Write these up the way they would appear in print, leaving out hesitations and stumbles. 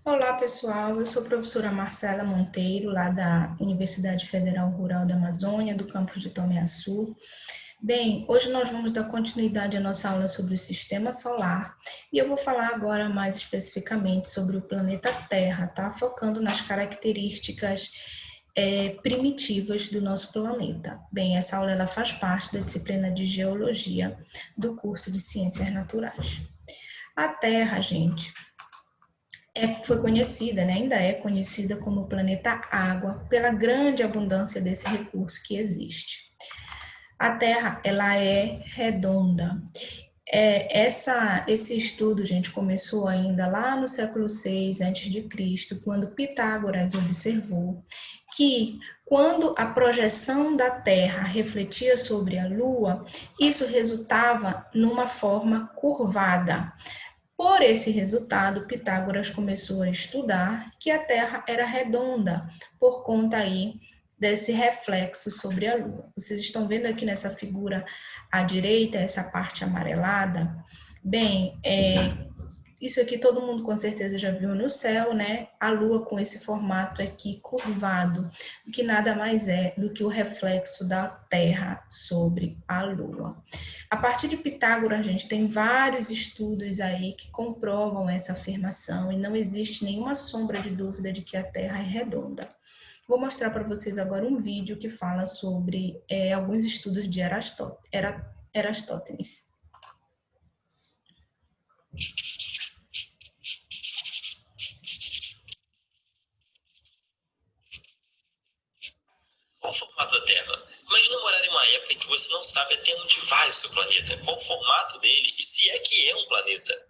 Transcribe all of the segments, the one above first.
Olá, pessoal. Eu sou a professora Marcela Monteiro, lá da Universidade Federal Rural da Amazônia, do campus de Tomé Açu. Bem, hoje nós vamos dar continuidade à nossa aula sobre o Sistema Solar e eu vou falar agora mais especificamente sobre o planeta Terra, tá? Focando nas características primitivas do nosso planeta. Bem, essa aula ela faz parte da disciplina de Geologia do curso de Ciências Naturais. A Terra, gente, foi conhecida, né, ainda é conhecida como o planeta Água, pela grande abundância desse recurso que existe. A Terra, ela é redonda. Esse estudo, gente, começou ainda lá no século VI a.C., quando Pitágoras observou que quando a projeção da Terra refletia sobre a Lua, isso resultava numa forma curvada. Por esse resultado, Pitágoras começou a estudar que a Terra era redonda, por conta aí desse reflexo sobre a Lua. Vocês estão vendo aqui nessa figura à direita, essa parte amarelada? Bem, isso aqui todo mundo com certeza já viu no céu, né? A Lua com esse formato aqui curvado, que nada mais é do que o reflexo da Terra sobre a Lua. A partir de Pitágoras, a gente tem vários estudos aí que comprovam essa afirmação e não existe nenhuma sombra de dúvida de que a Terra é redonda. Vou mostrar para vocês agora um vídeo que fala sobre alguns estudos de Erastótenes. Qual o formato da Terra? Imagina morar em uma época em que você não sabe até onde vai o seu planeta, qual o formato dele e se é que é um planeta.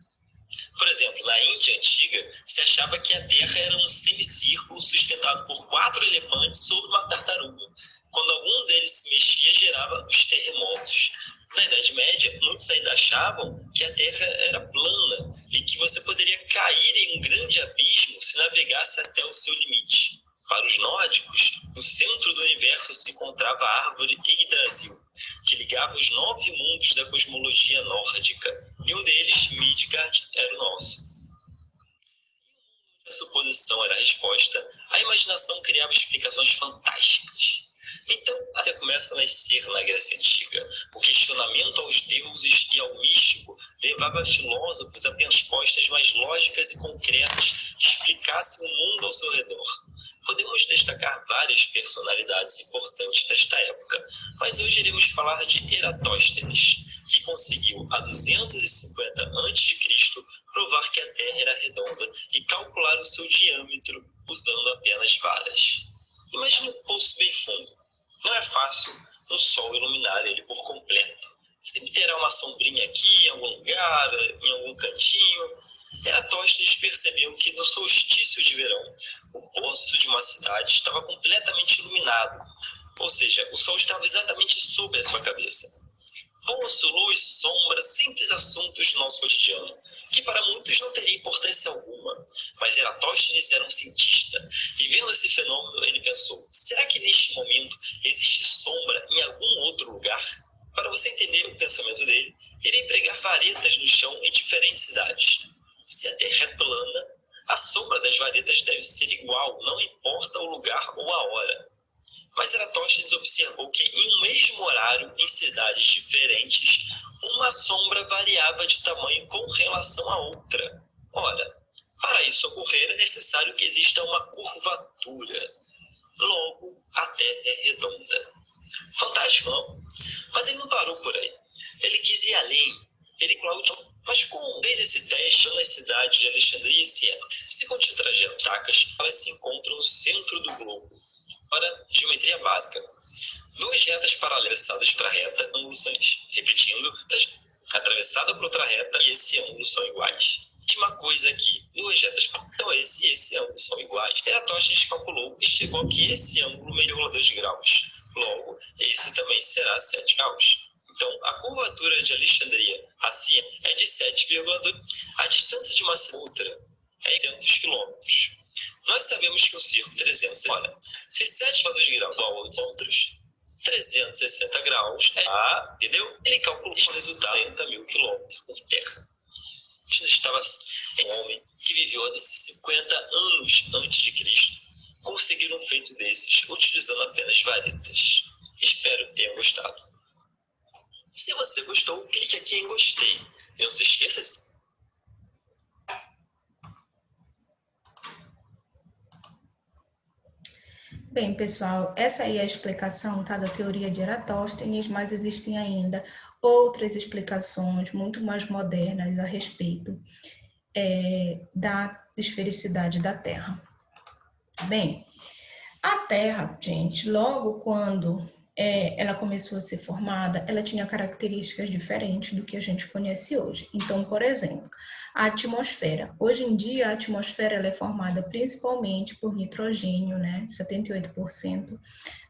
Por exemplo, na Índia antiga, se achava que a Terra era um semicírculo sustentado por 4 elefantes sobre uma tartaruga. Quando algum deles se mexia, gerava os terremotos. Na Idade Média, muitos ainda achavam que a Terra era plana e que você poderia cair em um grande abismo se navegasse até o seu limite. Para os nórdicos, no centro do universo se encontrava a árvore Yggdrasil, que ligava os 9 mundos da cosmologia nórdica, e um deles, Midgard, era o nosso. A suposição era a resposta, a imaginação criava explicações fantásticas. Então, até começa a nascer na Grécia Antiga. O questionamento aos deuses e ao místico levava filósofos a pensar respostas mais lógicas e concretas que explicassem o mundo ao seu redor. Podemos destacar várias personalidades importantes desta época, mas hoje iremos falar de Eratóstenes, que conseguiu, há 250 a.C., provar que a Terra era redonda e calcular o seu diâmetro usando apenas varas. Imagine um poço bem fundo. Não é fácil o sol iluminar ele por completo. Sempre terá uma sombrinha aqui, em algum lugar, em algum cantinho. Eratóstenes percebeu que no solstício de verão, o poço de uma cidade estava completamente iluminado, ou seja, o sol estava exatamente sobre a sua cabeça. Poço, luz, sombra, simples assuntos do nosso cotidiano, que para muitos não teria importância alguma. Mas Eratóstenes era um cientista, e vendo esse fenômeno, ele pensou, será que neste momento existe sombra em algum outro lugar? Para você entender o pensamento dele, irei pregar varetas no chão em diferentes cidades. Se a Terra é plana, a sombra das varetas deve ser igual, não importa o lugar ou a hora. Mas Eratóstenes observou que em um mesmo horário, em cidades diferentes, uma sombra variava de tamanho com relação à outra. Ora, para isso ocorrer é necessário que exista uma curvatura. Logo, a Terra é redonda. Fantástico, não? Mas ele não parou por aí. Ele quis ir além. Ele concluiu, mas como fez esse teste nas cidades de Alexandria e Siena? Segundo o trajeto Tacas, elas se encontram no centro do globo. Ora, geometria básica. 2 retas paralelas atravessadas para a reta, ângulos são repetindo, atravessada por outra reta e esse ângulo são iguais. Última coisa aqui, 2 retas então esse e esse ângulo são iguais. Eratóstenes calculou e chegou que esse ângulo mediu 2 graus. Logo, esse também será 7 graus. Então, a curvatura de Alexandria a Siena é de 7,2. A distância de uma cidade a outra é 300 quilômetros. Nós sabemos que um círculo 300, olha, se 7,2 graus igual aos outros, 360 graus é entendeu? Ele calculou o resultado em 30.000 quilômetros por terra. estava um homem que viveu há 50 anos antes de Cristo, conseguiram um feito desses utilizando apenas varetas. Espero que tenham gostado. Se você gostou, clique aqui em gostei. E não se esqueça de... Bem, pessoal, essa aí é a explicação, tá, da teoria de Eratóstenes, mas existem ainda outras explicações muito mais modernas a respeito da esfericidade da Terra. Bem, a Terra, gente, logo quando ela começou a ser formada, ela tinha características diferentes do que a gente conhece hoje. Então, por exemplo, a atmosfera. Hoje em dia, a atmosfera ela é formada principalmente por nitrogênio, né? 78%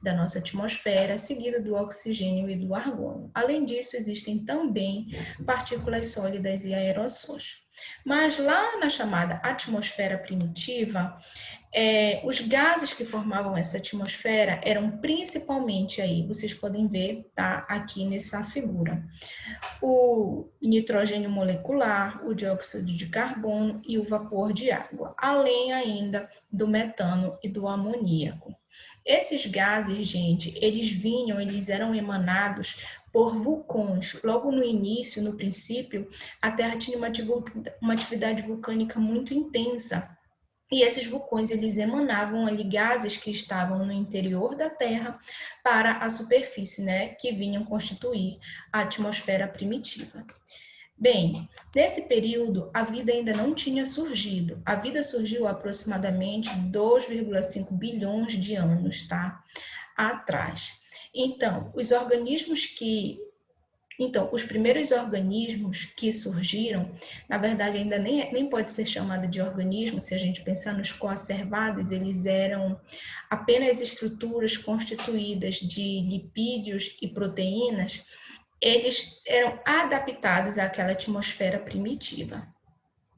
da nossa atmosfera, seguida do oxigênio e do argônio. Além disso, existem também partículas sólidas e aerossóis. Mas lá na chamada atmosfera primitiva, os gases que formavam essa atmosfera eram principalmente aí, vocês podem ver, tá, aqui nessa figura, o nitrogênio molecular, o dióxido de carbono e o vapor de água, além ainda do metano e do amoníaco. Esses gases, gente, eles eram emanados por vulcões. Logo no início, no princípio, a Terra tinha uma atividade vulcânica muito intensa. E esses vulcões, eles emanavam ali gases que estavam no interior da Terra para a superfície, né, que vinham constituir a atmosfera primitiva. Bem, nesse período, a vida ainda não tinha surgido. A vida surgiu há aproximadamente 2,5 bilhões de anos, tá? Atrás. Então, os primeiros organismos que surgiram, na verdade, ainda nem pode ser chamado de organismo, se a gente pensar nos coacervados, eles eram apenas estruturas constituídas de lipídios e proteínas, eles eram adaptados àquela atmosfera primitiva.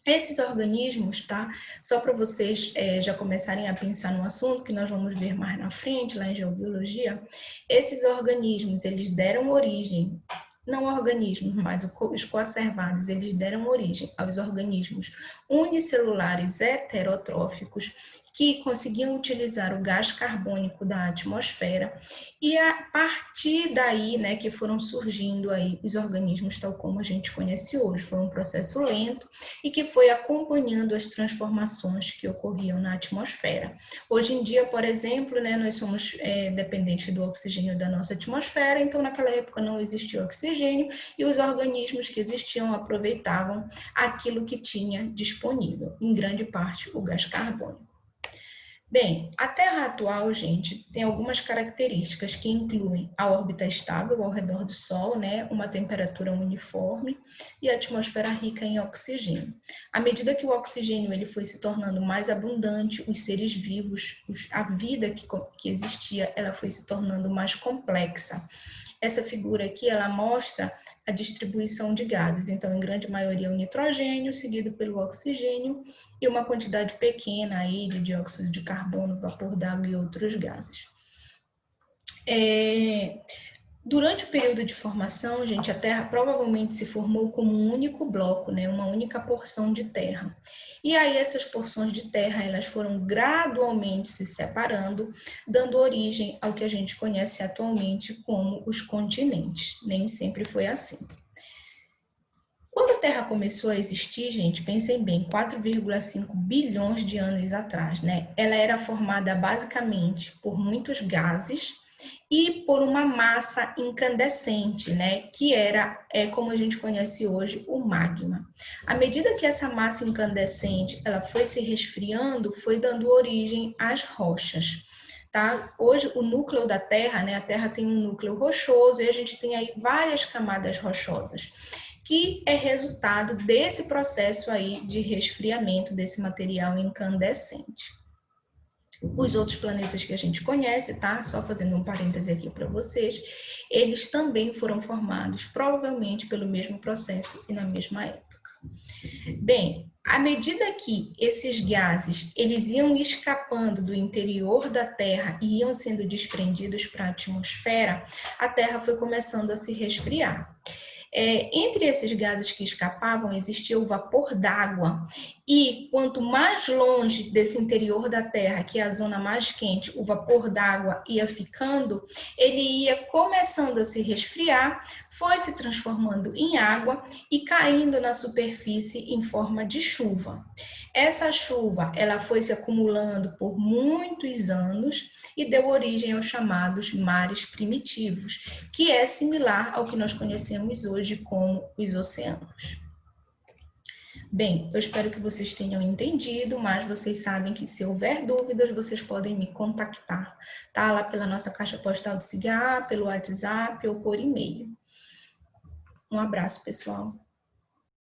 Esses organismos, tá? Só para vocês já começarem a pensar no assunto, que nós vamos ver mais na frente, lá em geobiologia, esses organismos, eles deram origem, não organismos, mas os coacervados, eles deram origem aos organismos unicelulares heterotróficos que conseguiam utilizar o gás carbônico da atmosfera e a partir daí, né, que foram surgindo aí os organismos tal como a gente conhece hoje. Foi um processo lento e que foi acompanhando as transformações que ocorriam na atmosfera. Hoje em dia, por exemplo, né, nós somos dependentes do oxigênio da nossa atmosfera, então naquela época não existia oxigênio e os organismos que existiam aproveitavam aquilo que tinha disponível, em grande parte o gás carbônico. Bem, a Terra atual, gente, tem algumas características que incluem a órbita estável ao redor do Sol, né, uma temperatura uniforme e a atmosfera rica em oxigênio. À medida que o oxigênio ele foi se tornando mais abundante, os seres vivos, a vida que existia, ela foi se tornando mais complexa. Essa figura aqui, ela mostra a distribuição de gases. Então, em grande maioria, o nitrogênio, seguido pelo oxigênio e uma quantidade pequena aí de dióxido de carbono, vapor d'água e outros gases. Durante o período de formação, gente, a Terra provavelmente se formou como um único bloco, né, uma única porção de terra. E aí essas porções de terra, elas foram gradualmente se separando, dando origem ao que a gente conhece atualmente como os continentes. Nem sempre foi assim. Quando a Terra começou a existir, gente, pensem bem, 4,5 bilhões de anos atrás, né? Ela era formada basicamente por muitos gases e por uma massa incandescente, né, que era, como a gente conhece hoje, o magma. À medida que essa massa incandescente ela foi se resfriando, foi dando origem às rochas. Tá? Hoje, o núcleo da Terra, né, a Terra tem um núcleo rochoso e a gente tem aí várias camadas rochosas, que é resultado desse processo aí de resfriamento desse material incandescente. Os outros planetas que a gente conhece, tá? Só fazendo um parêntese aqui para vocês, eles também foram formados provavelmente pelo mesmo processo e na mesma época. Bem, à medida que esses gases eles iam escapando do interior da Terra e iam sendo desprendidos para a atmosfera foi começando a se resfriar. Entre esses gases que escapavam existia o vapor d'água, e quanto mais longe desse interior da Terra, que é a zona mais quente, o vapor d'água ia ficando, ele ia começando a se resfriar, foi se transformando em água e caindo na superfície em forma de chuva. Essa chuva, ela foi se acumulando por muitos anos e deu origem aos chamados mares primitivos, que é similar ao que nós conhecemos hoje como os oceanos. Bem, eu espero que vocês tenham entendido, mas vocês sabem que se houver dúvidas, vocês podem me contactar, tá? Lá pela nossa caixa postal do CIGA, pelo WhatsApp ou por e-mail. Um abraço, pessoal.